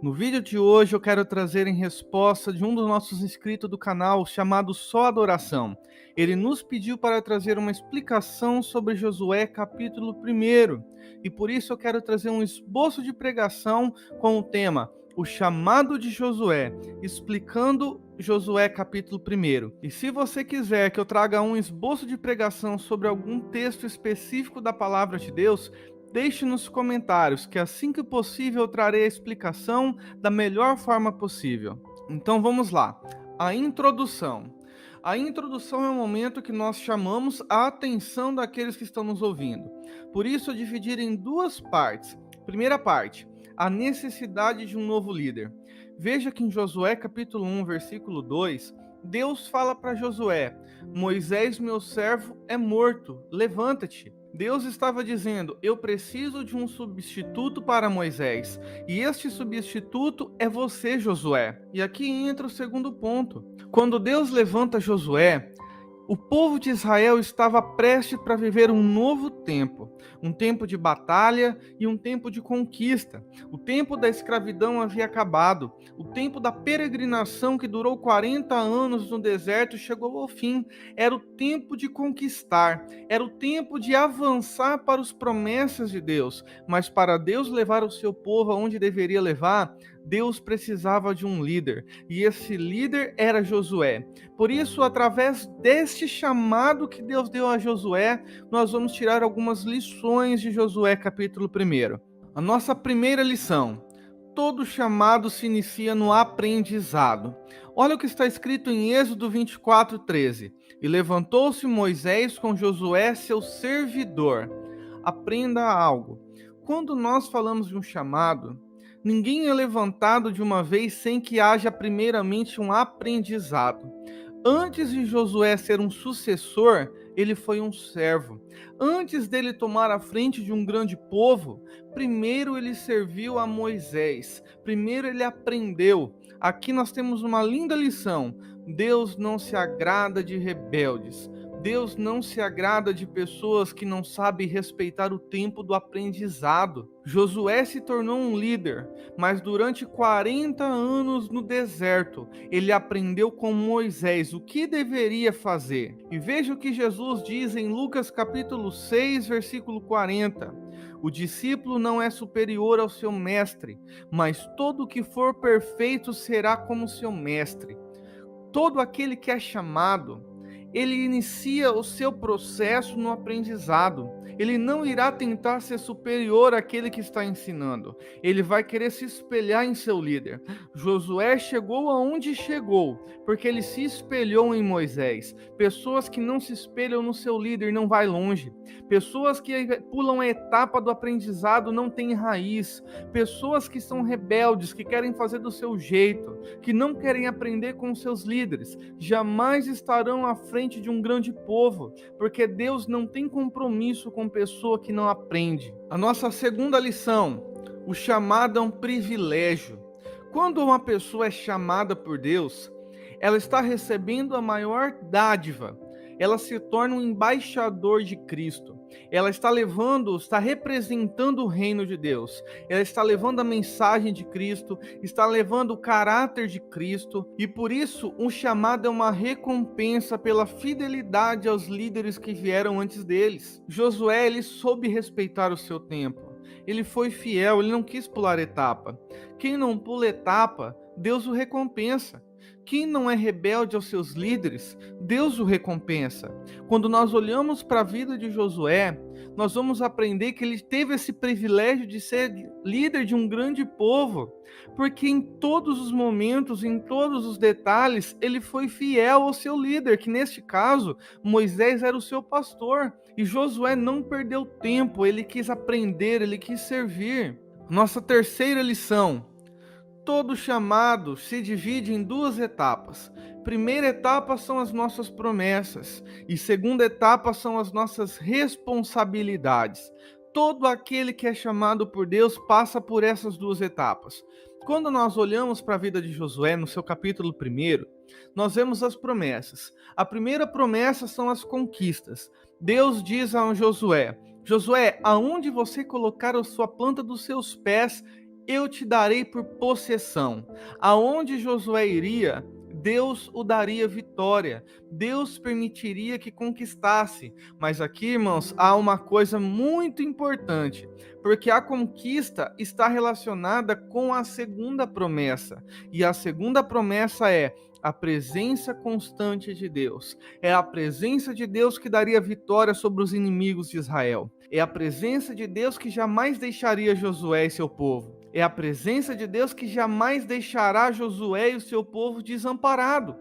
No vídeo de hoje eu quero trazer em resposta de um dos nossos inscritos do canal chamado Só Adoração. Ele nos pediu para trazer uma explicação sobre Josué capítulo 1 e por isso eu quero trazer um esboço de pregação com o tema O Chamado de Josué, explicando Josué capítulo 1. E se você quiser que eu traga um esboço de pregação sobre algum texto específico da palavra de Deus, deixe nos comentários, que assim que possível eu trarei a explicação da melhor forma possível. Então vamos lá. A introdução. A introdução é o momento que nós chamamos a atenção daqueles que estão nos ouvindo. Por isso eu dividi em duas partes. Primeira parte, a necessidade de um novo líder. Veja que em Josué capítulo 1, versículo 2, Deus fala para Josué: Moisés, meu servo, é morto, levanta-te. Deus estava dizendo: eu preciso de um substituto para Moisés, e este substituto é você, Josué. E aqui entra o segundo ponto. Quando Deus levanta Josué, o povo de Israel estava prestes para viver um tempo de batalha e um tempo de conquista. O tempo da escravidão havia acabado, o tempo da peregrinação que durou 40 anos no deserto chegou ao fim. Era o tempo de conquistar, era o tempo de avançar para as promessas de Deus, mas para Deus levar o seu povo aonde deveria levar, Deus precisava de um líder, e esse líder era Josué. Por isso, através deste chamado que Deus deu a Josué, nós vamos tirar algumas lições de Josué capítulo 1. A nossa primeira lição: todo chamado se inicia no aprendizado. Olha o que está escrito em Êxodo 24:13. E levantou-se Moisés com Josué, seu servidor. Aprenda algo. Quando nós falamos de um chamado, ninguém é levantado de uma vez sem que haja primeiramente um aprendizado. Antes de Josué ser um sucessor, ele foi um servo. Antes dele tomar a frente de um grande povo, primeiro ele serviu a Moisés. Primeiro ele aprendeu. Aqui nós temos uma linda lição. Deus não se agrada de rebeldes. Deus não se agrada de pessoas que não sabem respeitar o tempo do aprendizado. Josué se tornou um líder, mas durante 40 anos no deserto, ele aprendeu com Moisés o que deveria fazer. E veja o que Jesus diz em Lucas capítulo 6, versículo 40. O discípulo não é superior ao seu mestre, mas todo o que for perfeito será como seu mestre. Todo aquele que é chamado, ele inicia o seu processo no aprendizado. Ele não irá tentar ser superior àquele que está ensinando. Ele vai querer se espelhar em seu líder. Josué chegou aonde chegou, porque ele se espelhou em Moisés. Pessoas que não se espelham no seu líder não vai longe. Pessoas que pulam a etapa do aprendizado não têm raiz. Pessoas que são rebeldes, que querem fazer do seu jeito, que não querem aprender com seus líderes, jamais estarão à frente de um grande povo, porque Deus não tem compromisso com pessoa que não aprende. A nossa segunda lição: o chamado é um privilégio. Quando uma pessoa é chamada por Deus, ela está recebendo a maior dádiva. Ela se torna um embaixador de Cristo. Ela está representando o reino de Deus. Ela está levando a mensagem de Cristo, está levando o caráter de Cristo, e por isso um chamado é uma recompensa pela fidelidade aos líderes que vieram antes deles. Josué, ele soube respeitar o seu tempo. Ele foi fiel, ele não quis pular etapa. Quem não pula etapa, Deus o recompensa. Quem não é rebelde aos seus líderes, Deus o recompensa. Quando nós olhamos para a vida de Josué, nós vamos aprender que ele teve esse privilégio de ser líder de um grande povo, porque em todos os momentos, em todos os detalhes, ele foi fiel ao seu líder, que neste caso, Moisés era o seu pastor. E Josué não perdeu tempo, ele quis aprender, ele quis servir. Nossa terceira lição: todo chamado se divide em duas etapas. Primeira etapa são as nossas promessas e segunda etapa são as nossas responsabilidades. Todo aquele que é chamado por Deus passa por essas duas etapas. Quando nós olhamos para a vida de Josué, no seu capítulo 1, nós vemos as promessas. A primeira promessa são as conquistas. Deus diz a Josué: Josué, aonde você colocar a sua planta dos seus pés, eu te darei por possessão. Aonde Josué iria, Deus o daria vitória, Deus permitiria que conquistasse. Mas aqui, irmãos, há uma coisa muito importante, porque a conquista está relacionada com a segunda promessa, e a segunda promessa é a presença constante de Deus. É a presença de Deus que daria vitória sobre os inimigos de Israel. É a presença de Deus que jamais deixaria Josué e seu povo. É a presença de Deus que jamais deixará Josué e o seu povo desamparado.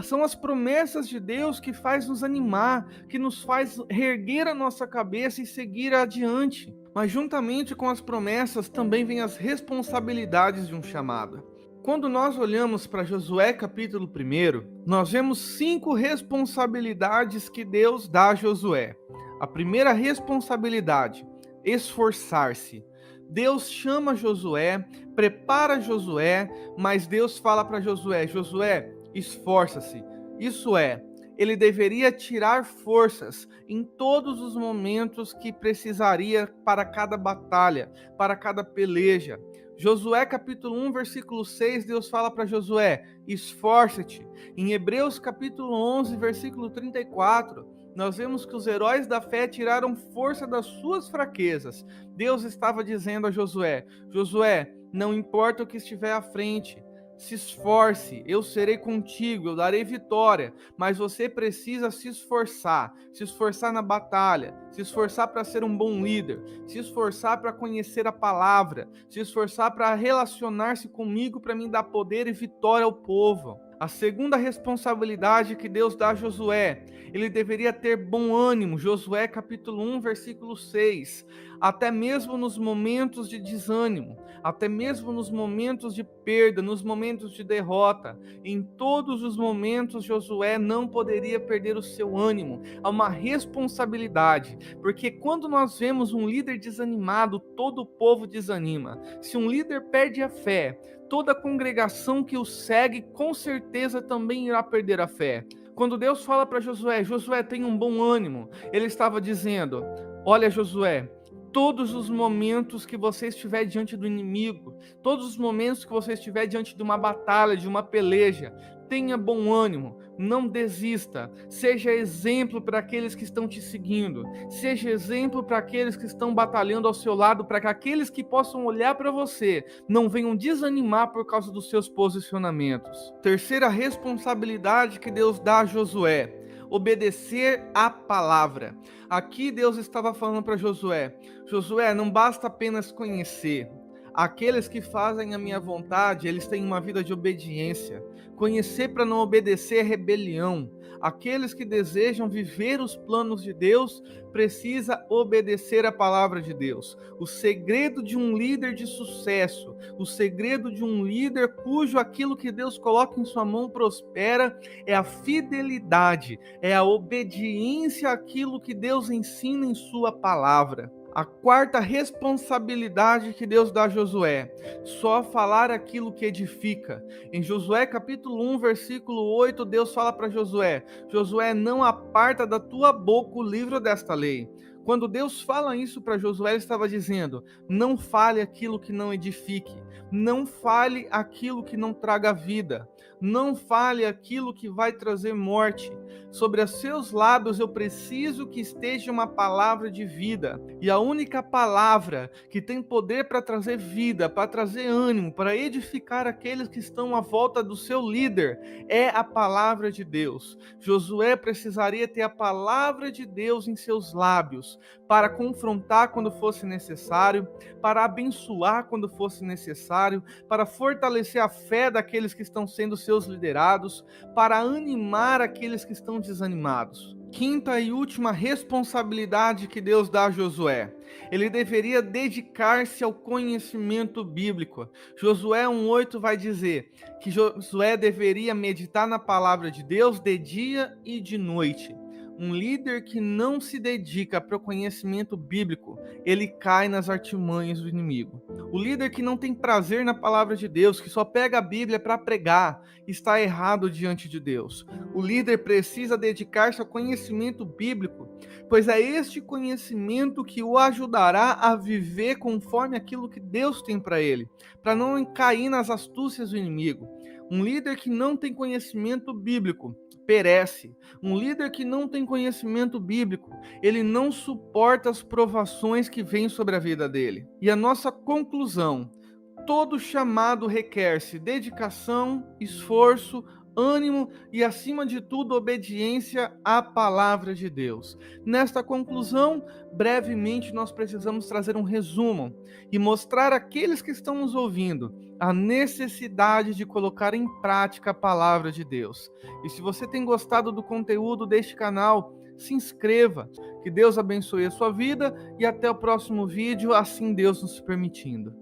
São as promessas de Deus que faz nos animar, que nos faz erguer a nossa cabeça e seguir adiante. Mas juntamente com as promessas também vêm as responsabilidades de um chamado. Quando nós olhamos para Josué capítulo 1, nós vemos 5 responsabilidades que Deus dá a Josué. A primeira responsabilidade, esforçar-se. Deus chama Josué, prepara Josué, mas Deus fala para Josué: Josué, esforça-se. Isso é, ele deveria tirar forças em todos os momentos que precisaria para cada batalha, para cada peleja. Josué capítulo 1, versículo 6, Deus fala para Josué: esforça-te. Em Hebreus capítulo 11, versículo 34, nós vemos que os heróis da fé tiraram força das suas fraquezas. Deus estava dizendo a Josué: Josué, não importa o que estiver à frente, se esforce, eu serei contigo, eu darei vitória, mas você precisa se esforçar na batalha, se esforçar para ser um bom líder, se esforçar para conhecer a palavra, se esforçar para relacionar-se comigo, para me dar poder e vitória ao povo. A segunda responsabilidade que Deus dá a Josué, ele deveria ter bom ânimo. Josué capítulo 1, versículo 6. Até mesmo nos momentos de desânimo, até mesmo nos momentos de perda, nos momentos de derrota, em todos os momentos Josué não poderia perder o seu ânimo. Há uma responsabilidade, porque quando nós vemos um líder desanimado, todo o povo desanima. Se um líder perde a fé, toda a congregação que o segue com certeza também irá perder a fé. Quando Deus fala para Josué: Josué, tenha um bom ânimo, ele estava dizendo: olha, Josué, todos os momentos que você estiver diante do inimigo, todos os momentos que você estiver diante de uma batalha, de uma peleja, tenha bom ânimo, não desista, seja exemplo para aqueles que estão te seguindo, seja exemplo para aqueles que estão batalhando ao seu lado, para que aqueles que possam olhar para você não venham desanimar por causa dos seus posicionamentos. Terceira responsabilidade que Deus dá a Josué: obedecer à palavra. Aqui Deus estava falando para Josué: Josué, não basta apenas conhecer. Aqueles que fazem a minha vontade, eles têm uma vida de obediência. Conhecer para não obedecer é rebelião. Aqueles que desejam viver os planos de Deus, precisa obedecer a palavra de Deus. O segredo de um líder de sucesso, o segredo de um líder cujo aquilo que Deus coloca em sua mão prospera, é a fidelidade, é a obediência àquilo que Deus ensina em sua palavra. A quarta responsabilidade que Deus dá a Josué: só falar aquilo que edifica. Em Josué capítulo 1, versículo 8, Deus fala para Josué: Josué, não aparta da tua boca o livro desta lei. Quando Deus fala isso para Josué, ele estava dizendo: não fale aquilo que não edifique, não fale aquilo que não traga vida, não fale aquilo que vai trazer morte. Sobre os seus lábios eu preciso que esteja uma palavra de vida. E a única palavra que tem poder para trazer vida, para trazer ânimo, para edificar aqueles que estão à volta do seu líder, é a palavra de Deus. Josué precisaria ter a palavra de Deus em seus lábios, para confrontar quando fosse necessário, para abençoar quando fosse necessário, para fortalecer a fé daqueles que estão sendo seus liderados, para animar aqueles que estão desanimados. Quinta e última responsabilidade que Deus dá a Josué: ele deveria dedicar-se ao conhecimento bíblico. Josué 1,8 vai dizer que Josué deveria meditar na palavra de Deus de dia e de noite. Um líder que não se dedica para o conhecimento bíblico, ele cai nas artimanhas do inimigo. O líder que não tem prazer na palavra de Deus, que só pega a Bíblia para pregar, está errado diante de Deus. O líder precisa dedicar-se ao conhecimento bíblico, pois é este conhecimento que o ajudará a viver conforme aquilo que Deus tem para ele, para não cair nas astúcias do inimigo. Um líder que não tem conhecimento bíblico perece. Um líder que não tem conhecimento bíblico, ele não suporta as provações que vêm sobre a vida dele. E a nossa conclusão: todo chamado requer-se dedicação, esforço, ânimo e, acima de tudo, obediência à palavra de Deus. Nesta conclusão, brevemente nós precisamos trazer um resumo e mostrar àqueles que estão nos ouvindo a necessidade de colocar em prática a palavra de Deus. E se você tem gostado do conteúdo deste canal, se inscreva. Que Deus abençoe a sua vida e até o próximo vídeo, assim Deus nos permitindo.